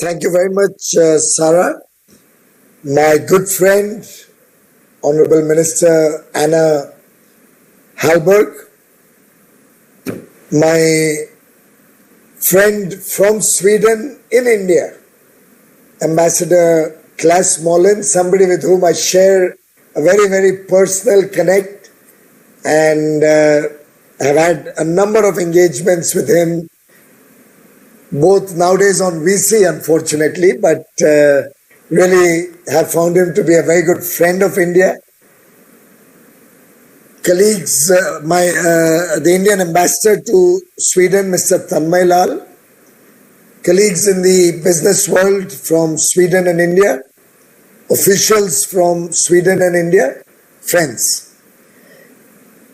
Thank you very much, Sarah. My good friend, Honorable Minister Anna Hallberg, my friend from Sweden in India, Ambassador Klaus Molin, somebody with whom I share a very, very personal connect and have had a number of engagements with him, both nowadays on VC, unfortunately, but really have found him to be a very good friend of India. Colleagues, the Indian ambassador to Sweden, Mr. Tanmay Lal, colleagues in the business world from Sweden and India, officials from Sweden and India, friends.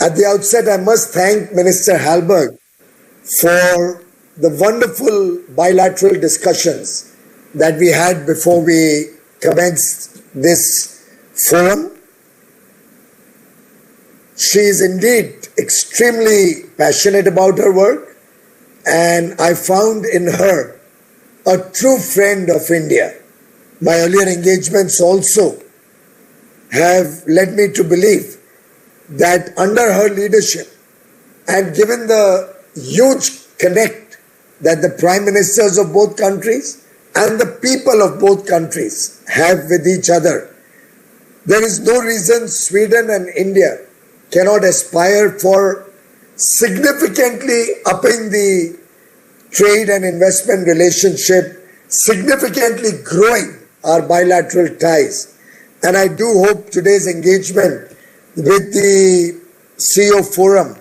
At the outset, I must thank Minister Hallberg for the wonderful bilateral discussions that we had before we commenced this forum. She is indeed extremely passionate about her work, and I found in her a true friend of India. My earlier engagements also have led me to believe that under her leadership, and given the huge connect that the prime ministers of both countries and the people of both countries have with each other, there is no reason Sweden and India cannot aspire for significantly upping the trade and investment relationship, significantly growing our bilateral ties. And I do hope today's engagement with the CEO Forum,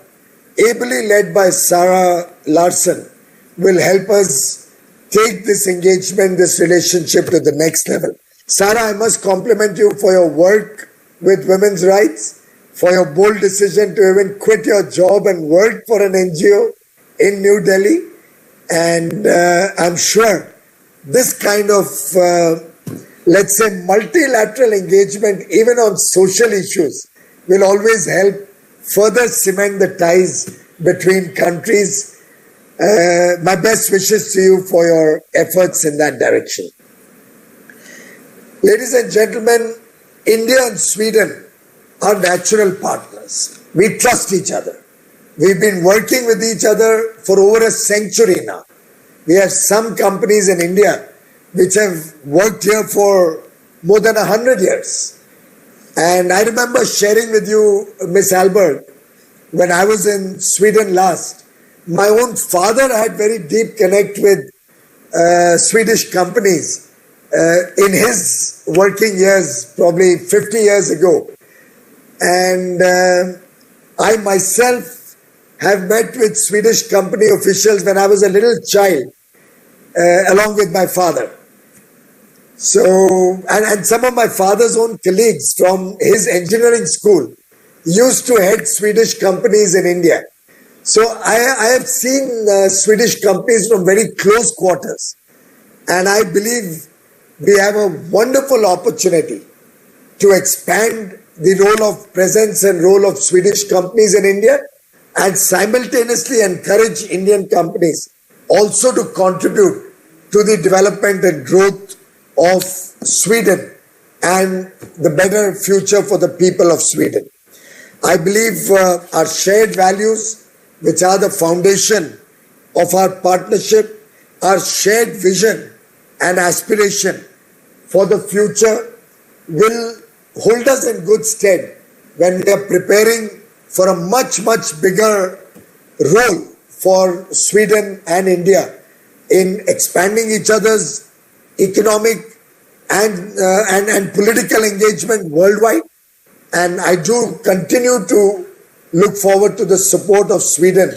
ably led by Sarah Larson, will help us take this engagement, this relationship to the next level. Sarah, I must compliment you for your work with women's rights, for your bold decision to even quit your job and work for an NGO in New Delhi. And I'm sure this kind of, let's say, multilateral engagement, even on social issues, will always help further cement the ties between countries. My best wishes to you for your efforts in that direction. Ladies and gentlemen, India and Sweden are natural partners. We trust each other. We've been working with each other for over a century now. We have some companies in India which have worked here for more than 100 years. And I remember sharing with you, Miss Hallberg, when I was in Sweden last, my own father had very deep connect with Swedish companies in his working years, probably 50 years ago. And I myself have met with Swedish company officials when I was a little child, along with my father. So, and some of my father's own colleagues from his engineering school used to head Swedish companies in India. So I have seen Swedish companies from very close quarters, and I believe we have a wonderful opportunity to expand the role of presence and role of Swedish companies in India, and simultaneously encourage Indian companies also to contribute to the development and growth of Sweden and the better future for the people of Sweden. I believe our shared values, which are the foundation of our partnership, our shared vision and aspiration for the future, will hold us in good stead when we are preparing for a much, much bigger role for Sweden and India in expanding each other's economic and political engagement worldwide. And I do continue to look forward to the support of Sweden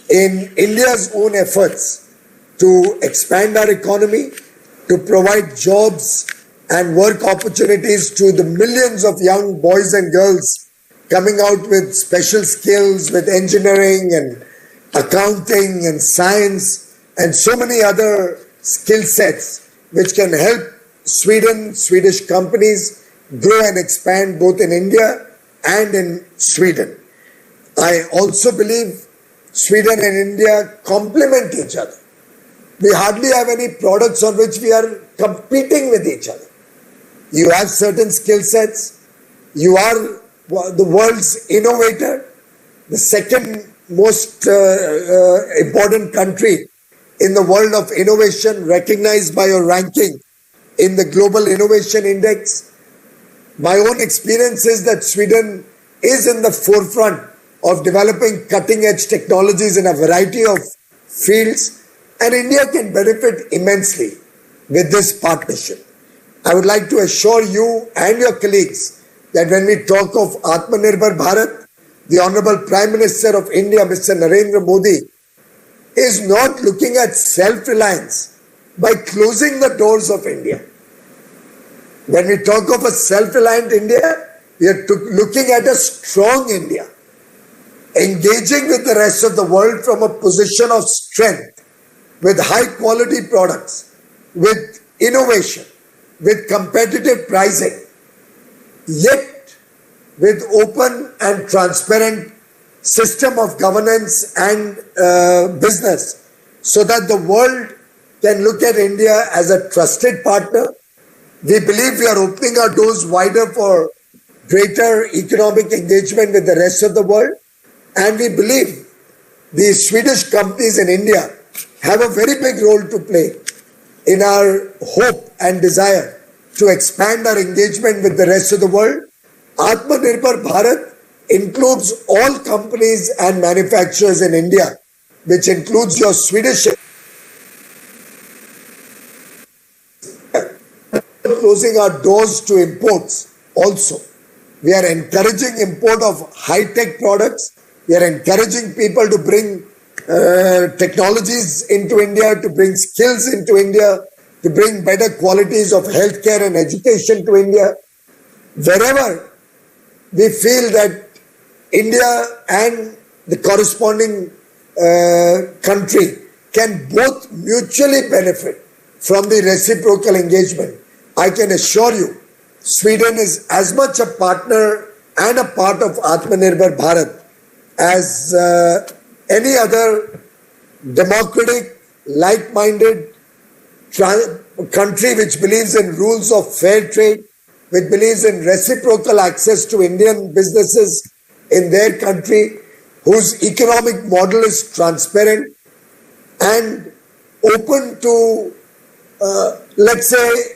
in India's own efforts to expand our economy, to provide jobs and work opportunities to the millions of young boys and girls coming out with special skills with engineering and accounting and science and so many other skill sets which can help Sweden, Swedish companies grow and expand both in India and in Sweden. I also believe Sweden and India complement each other. We hardly have any products on which we are competing with each other. You have certain skill sets. You are the world's innovator, the second most important country in the world of innovation, recognized by your ranking in the Global Innovation Index. My own experience is that Sweden is in the forefront of developing cutting-edge technologies in a variety of fields, and India can benefit immensely with this partnership. I would like to assure you and your colleagues that when we talk of Aatmanirbhar Bharat, the Honorable Prime Minister of India, Mr. Narendra Modi, is not looking at self-reliance by closing the doors of India. When we talk of a self-reliant India, we are looking at a strong India, engaging with the rest of the world from a position of strength, with high quality products, with innovation, with competitive pricing, yet with open and transparent system of governance and business, so that the world can look at India as a trusted partner. We believe we are opening our doors wider for greater economic engagement with the rest of the world, and we believe the Swedish companies in India have a very big role to play in our hope and desire to expand our engagement with the rest of the world. Aatmanirbhar Bharat includes all companies and manufacturers in India, which includes your Swedish. Closing our doors to imports also. We are encouraging import of high-tech products. We are encouraging people to bring technologies into India, to bring skills into India, to bring better qualities of healthcare and education to India. Wherever we feel that India and the corresponding country can both mutually benefit from the reciprocal engagement, I can assure you, Sweden is as much a partner and a part of Aatmanirbhar Bharat as any other democratic, like-minded country which believes in rules of fair trade, which believes in reciprocal access to Indian businesses in their country, whose economic model is transparent and open to, let's say,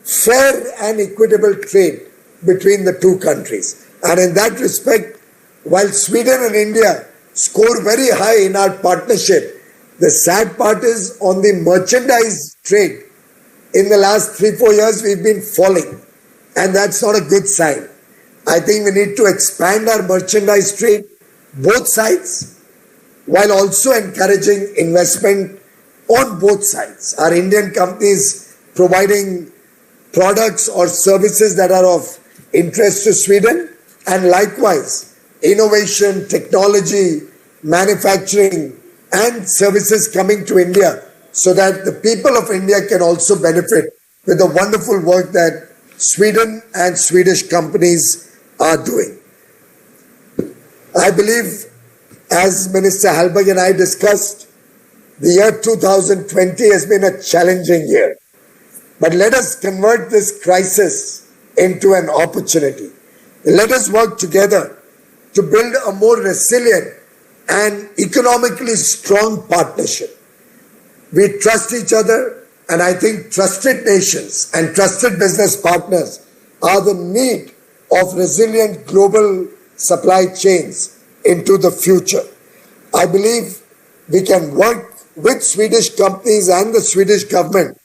fair and equitable trade between the two countries. And in that respect, while Sweden and India score very high in our partnership, the sad part is on the merchandise trade. In the last 3-4 years, we've been falling, and that's not a good sign. I think we need to expand our merchandise trade, both sides, while also encouraging investment on both sides. Our Indian companies providing products or services that are of interest to Sweden, and likewise innovation, technology, manufacturing and services coming to India, so that the people of India can also benefit with the wonderful work that Sweden and Swedish companies are doing. I believe, as Minister Hallberg and I discussed, the year 2020 has been a challenging year. But let us convert this crisis into an opportunity. Let us work together to build a more resilient and economically strong partnership. We trust each other, and I think trusted nations and trusted business partners are the need of resilient global supply chains into the future. I believe we can work with Swedish companies and the Swedish government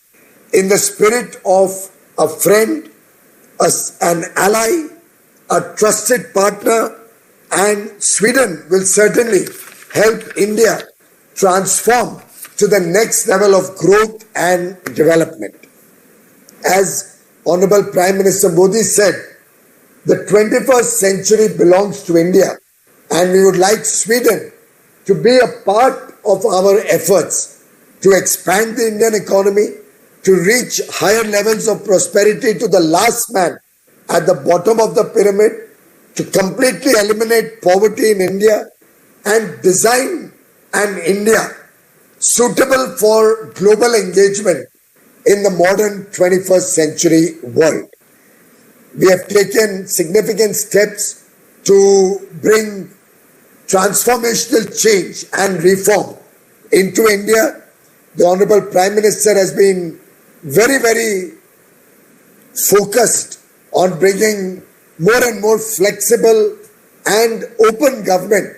in the spirit of a friend, an ally, a trusted partner, and Sweden will certainly help India transform to the next level of growth and development. As Honorable Prime Minister Modi said, the 21st century belongs to India, and we would like Sweden to be a part of our efforts to expand the Indian economy, to reach higher levels of prosperity to the last man at the bottom of the pyramid, to completely eliminate poverty in India and design an India suitable for global engagement in the modern 21st century world. We have taken significant steps to bring transformational change and reform into India. The Honorable Prime Minister has been very, very focused on bringing more and more flexible and open government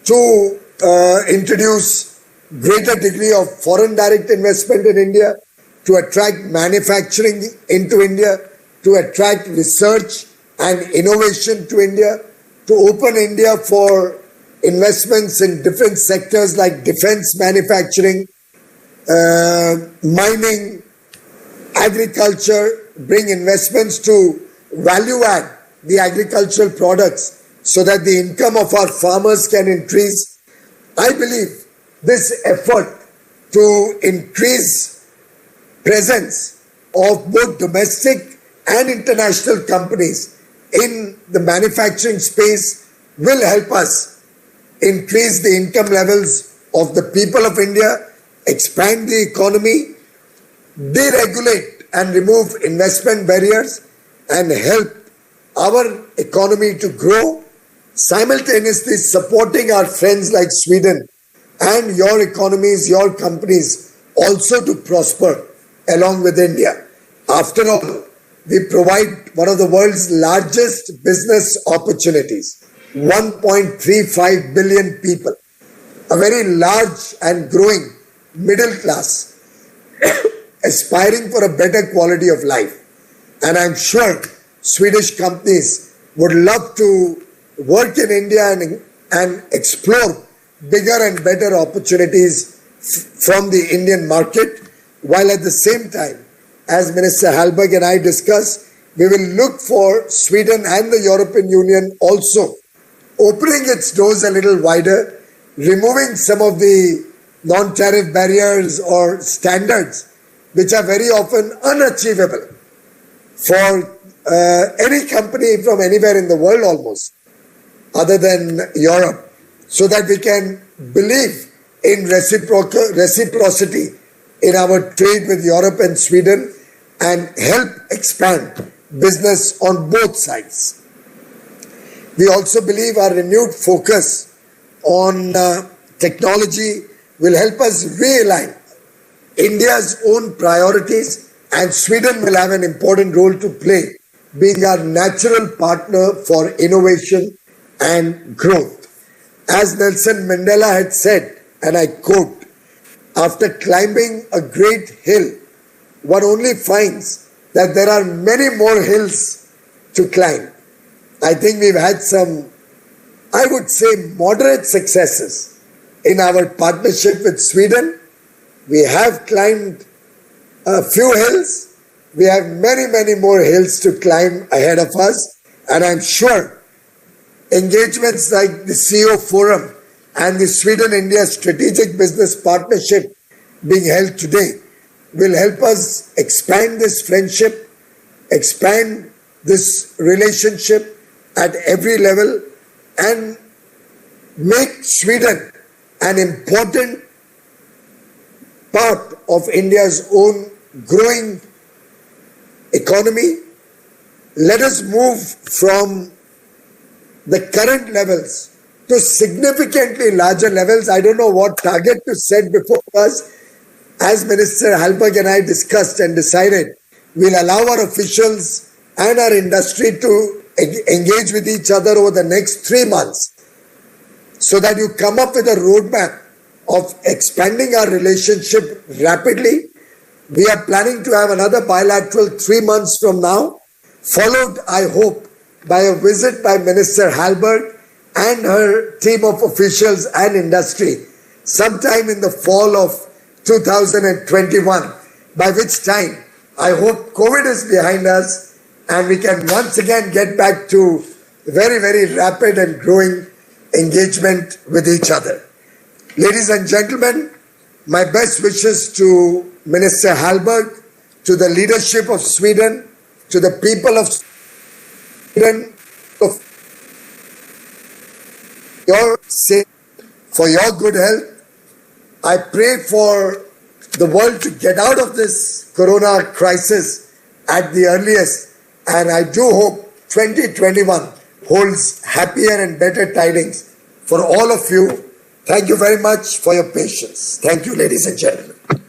to introduce greater degree of foreign direct investment in India, to attract manufacturing into India, to attract research and innovation to India, to open India for investments in different sectors like defense manufacturing, mining, agriculture, bring investments to value add the agricultural products so that the income of our farmers can increase. I believe this effort to increase presence of both domestic and international companies in the manufacturing space will help us increase the income levels of the people of India, expand the economy, deregulate and remove investment barriers, and help our economy to grow, simultaneously supporting our friends like Sweden and your economies, your companies also to prosper along with India. After all, we provide one of the world's largest business opportunities, 1.35 billion people, a very large and growing middle class, aspiring for a better quality of life. And I'm sure Swedish companies would love to work in India and explore bigger and better opportunities from the Indian market, while at the same time, as Minister Hallberg and I discussed, we will look for Sweden and the European Union also opening its doors a little wider, removing some of the non-tariff barriers or standards which are very often unachievable for any company from anywhere in the world almost, other than Europe, so that we can believe in reciprocity in our trade with Europe and Sweden and help expand business on both sides. We also believe our renewed focus on technology will help us realign India's own priorities, and Sweden will have an important role to play, being our natural partner for innovation and growth. As Nelson Mandela had said, and I quote, "After climbing a great hill, one only finds that there are many more hills to climb." I think we've had some, I would say, moderate successes in our partnership with Sweden. We have climbed a few hills. We have many, many more hills to climb ahead of us. And I'm sure engagements like the CEO Forum and the Sweden-India Strategic Business Partnership being held today will help us expand this friendship, expand this relationship at every level, and make Sweden an important part of India's own growing economy. Let us move from the current levels to significantly larger levels. I don't know what target to set before us. As Minister Hallberg and I discussed and decided, we'll allow our officials and our industry to engage with each other over the next 3 months so that you come up with a roadmap of expanding our relationship rapidly. We are planning to have another bilateral 3 months from now, followed, I hope, by a visit by Minister Hallberg and her team of officials and industry sometime in the fall of 2021, by which time I hope COVID is behind us and we can once again get back to very, very rapid and growing engagement with each other. Ladies and gentlemen, my best wishes to Minister Hallberg, to the leadership of Sweden, to the people of Sweden, for your good health. I pray for the world to get out of this corona crisis at the earliest, and I do hope 2021 holds happier and better tidings for all of you. Thank you very much for your patience. Thank you, ladies and gentlemen.